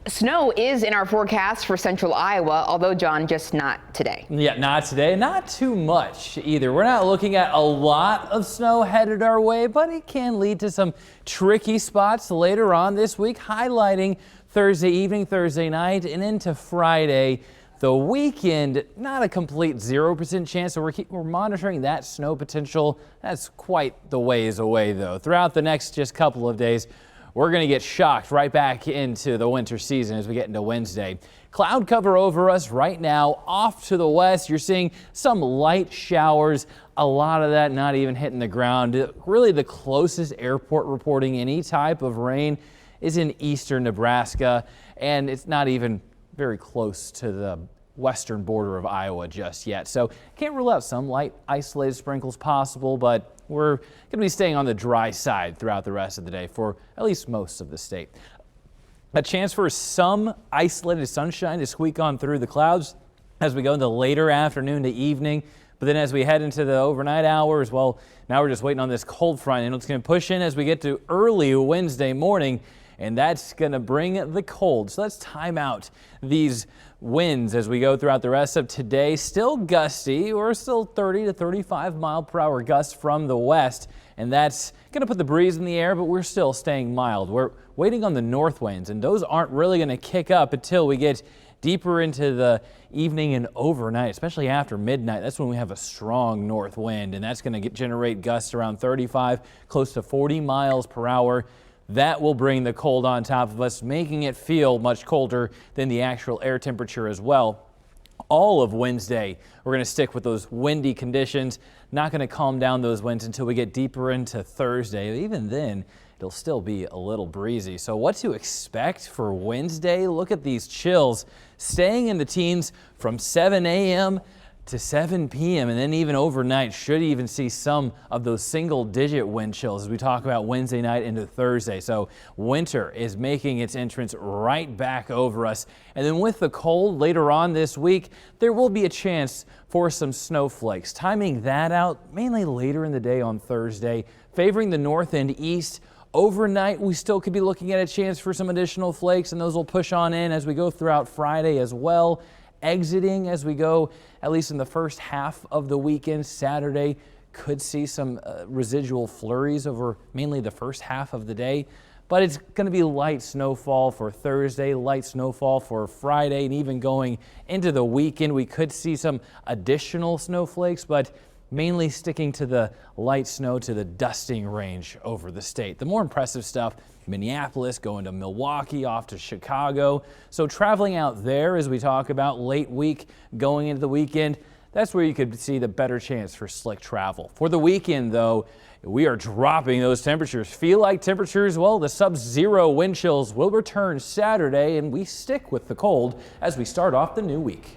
Snow is in our forecast for central Iowa, although, John, just not today. Yeah, not today. Not too much either. We're not looking at a lot of snow headed our way, but it can lead to some tricky spots later on this week, highlighting Thursday evening, Thursday night, and into Friday. The weekend, not a complete 0% chance, so we're monitoring that snow potential. That's quite the ways away, though. Throughout the next just couple of days, we're going to get shocked right back into the winter season as we get into Wednesday. Cloud cover over us right now. Off to the west, you're seeing some light showers. A lot of that not even hitting the ground. Really, the closest airport reporting any type of rain is in eastern Nebraska, and it's not even very close to the western border of Iowa just yet. So can't rule out some light isolated sprinkles possible, but we're going to be staying on the dry side throughout the rest of the day for at least most of the state. A chance for some isolated sunshine to squeak on through the clouds as we go into later afternoon to evening. But then as we head into the overnight hours, well, now we're just waiting on this cold front, and it's going to push in as we get to early Wednesday morning, and that's going to bring the cold. So let's time out these winds as we go throughout the rest of today. Still gusty. We're still 30 to 35 mile per hour gusts from the west, and that's going to put the breeze in the air, but we're still staying mild. We're waiting on the north winds, and those aren't really going to kick up until we get deeper into the evening and overnight, especially after midnight. That's when we have a strong north wind, and that's going to generate gusts around 35, close to 40 miles per hour. That will bring the cold on top of us, making it feel much colder than the actual air temperature as well. All of Wednesday, we're going to stick with those windy conditions. Not going to calm down those winds until we get deeper into Thursday. Even then, it'll still be a little breezy. So what to expect for Wednesday? Look at these chills staying in the teens from 7 a.m. to 7 p.m. and then even overnight should even see some of those single-digit wind chills as we talk about Wednesday night into Thursday. So winter is making its entrance right back over us. And then with the cold later on this week, there will be a chance for some snowflakes. Timing that out mainly later in the day on Thursday, favoring the north and east. Overnight, we still could be looking at a chance for some additional flakes, and those will push on in as we go throughout Friday as well. Exiting as we go, at least in the first half of the weekend, Saturday could see some residual flurries over mainly the first half of the day. But it's going to be light snowfall for Thursday, light snowfall for Friday, and even going into the weekend, we could see some additional snowflakes, but mainly sticking to the light snow to the dusting range over the state. The more impressive stuff, Minneapolis, going to Milwaukee, off to Chicago. So traveling out there as we talk about late week going into the weekend, that's where you could see the better chance for slick travel. For the weekend, though, we are dropping those temperatures. Feel like temperatures, well, the sub-zero wind chills will return Saturday, and we stick with the cold as we start off the new week.